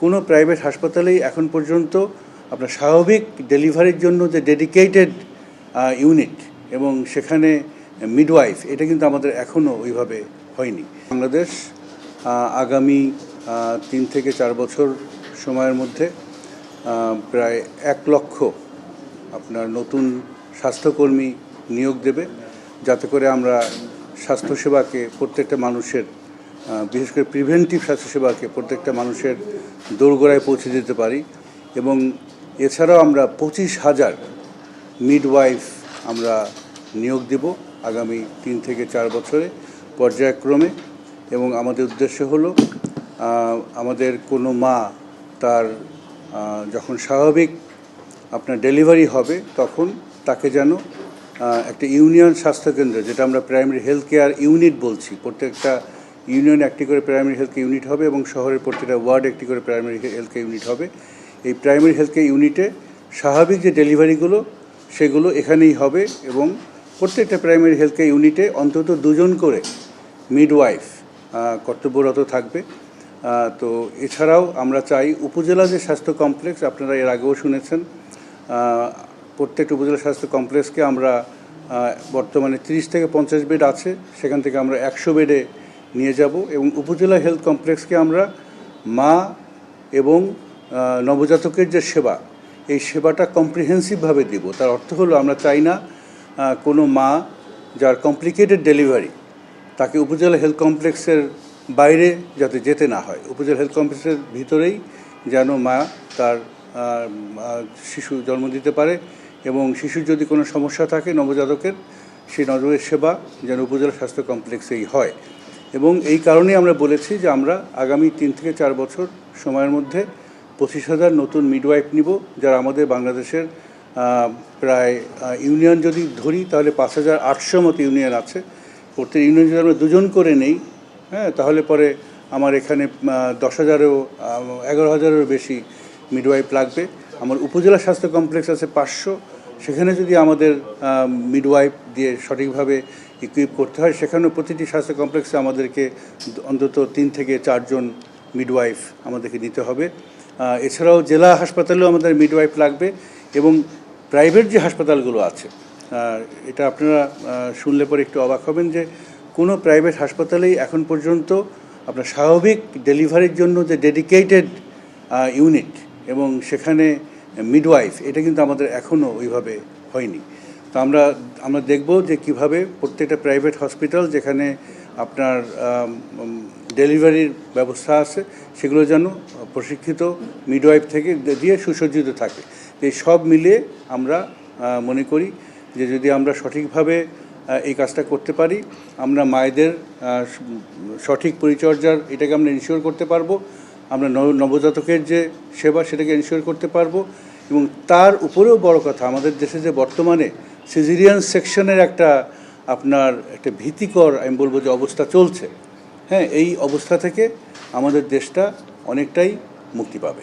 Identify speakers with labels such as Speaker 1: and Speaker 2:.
Speaker 1: কোনো প্রাইভেট হাসপাতালেই এখন পর্যন্ত আপনার স্বাভাবিক ডেলিভারির জন্য যে ডেডিকেটেড ইউনিট এবং সেখানে মিডওয়াইফ, এটা কিন্তু আমাদের এখনও ওইভাবে হয়নি। বাংলাদেশ আগামী 3 থেকে 4 বছর সময়ের মধ্যে প্রায় 1 লক্ষ আপনার নতুন স্বাস্থ্যকর্মী নিয়োগ দেবে, যাতে করে আমরা স্বাস্থ্যসেবাকে প্রত্যেকটা মানুষের, বিশেষ করে প্রিভেন্টিভ স্বাস্থ্যসেবাকে প্রত্যেকটা মানুষের দোরগোড়ায় পৌঁছে দিতে পারি। এবং এছাড়াও আমরা 25,000 মিডওয়াইফ আমরা নিয়োগ দেব আগামী 3 থেকে 4 বছরে পর্যায়ক্রমে। এবং আমাদের উদ্দেশ্য হলো আমাদের কোনো মা তার যখন স্বাভাবিক আপনার ডেলিভারি হবে তখন তাকে যেন একটা ইউনিয়ন স্বাস্থ্যকেন্দ্র, যেটা আমরা প্রাইমারি হেলথ কেয়ার ইউনিট বলছি, প্রত্যেকটা ইউনিয়নে একটি করে প্রাইমারি হেলথ কেয়ার ইউনিট হবে এবং শহরের প্রত্যেকটা ওয়ার্ড একটি করে প্রাইমারি হেলথ কেয়ার ইউনিট হবে। এই প্রাইমারি হেলথ কেয়ার ইউনিটে স্বাভাবিক যে ডেলিভারিগুলো সেগুলো এখানেই হবে এবং প্রত্যেকটা প্রাইমারি হেলথ কেয়ার ইউনিটে অন্তত 2 জন করে মিডওয়াইফ কর্তব্যরত থাকবে। তো এছাড়াও আমরা চাই উপজেলা যে স্বাস্থ্য কমপ্লেক্স, আপনারা এর আগেও শুনেছেন, প্রত্যেকটা উপজেলা স্বাস্থ্য কমপ্লেক্সকে আমরা বর্তমানে 30 থেকে 50 বেড আছে, সেখান থেকে আমরা 100 বেডে নিয়ে যাব এবং উপজেলা হেলথ কমপ্লেক্সকে আমরা মা এবং নবজাতকের যে সেবা, এই সেবাটা কম্প্রিহেন্সিভভাবে দিব। তার অর্থ হলো আমরা চাই না কোনো মা যার কমপ্লিকেটেড ডেলিভারি তাকে উপজেলা হেলথ কমপ্লেক্সের বাইরে যাতে যেতে না হয়, উপজেলা হেলথ কমপ্লেক্সের ভিতরেই যেন মা তার শিশু জন্ম দিতে পারে এবং শিশুর যদি কোনো সমস্যা থাকে নবজাতকের, সেই নজরের সেবা যেন উপজেলা স্বাস্থ্য কমপ্লেক্সেই হয়। এবং এই কারণেই আমরা বলেছি যে আমরা আগামী 3 থেকে 4 বছর সময়ের মধ্যে 25,000 নতুন মিডওয়াইফ নিব, যারা আমাদের বাংলাদেশের প্রায় ইউনিয়ন যদি ধরি তাহলে 5,800 মতো ইউনিয়ন আছে। প্রত্যেক ইউনিয়ন যদি আমরা 2 জন করে নেই, তাহলে পরে আমার এখানে 10,000-এও 11,000-এরও বেশি মিডওয়াইফ লাগবে। আমার উপজেলা স্বাস্থ্য কমপ্লেক্স আছে 500, সেখানে যদি আমাদের মিডওয়াইফ দিয়ে সঠিকভাবে ইকুইপ করতে হয়, সেখানেও প্রতিটি স্বাস্থ্য কমপ্লেক্সে আমাদেরকে অন্তত 3 থেকে 4 জন মিডওয়াইফ আমাদেরকে নিতে হবে। এছাড়াও জেলা হাসপাতালেও আমাদের মিডওয়াইফ লাগবে এবং প্রাইভেট যে হাসপাতালগুলো আছে, এটা আপনারা শুনলে পরে একটু অবাক হবেন যে কোনো প্রাইভেট হাসপাতালেই এখন পর্যন্ত আপনার স্বাভাবিক ডেলিভারির জন্য যে ডেডিকেটেড ইউনিট এবং সেখানে মিডওয়াইফ, এটা কিন্তু আমাদের এখনও ওইভাবে হয়নি। তো আমরা দেখব যে কিভাবে প্রত্যেকটা প্রাইভেট হসপিটাল যেখানে আপনার ডেলিভারির ব্যবস্থা আছে সেগুলো যেন প্রশিক্ষিত মিডওয়াইফ থেকে দিয়ে সুসজ্জিত থাকে। এই সব মিলিয়ে আমরা মনে করি যে যদি আমরা সঠিকভাবে এই কাজটা করতে পারি, আমরা মায়েদের সঠিক পরিচর্যার এটাকে আমরা ইনশিওর করতে পারবো, আমরা নবজাতকের যে সেবা সেটাকে ইনশিওর করতে পারবো। এবং তার উপরেও বড় কথা, আমাদের দেশে যে বর্তমানে সিজারিয়ান সেকশনের একটা ভীতিকর, আমি বলবো যে অবস্থা চলছে, এই অবস্থা থেকে আমাদের দেশটা অনেকটাই মুক্তি পাবে।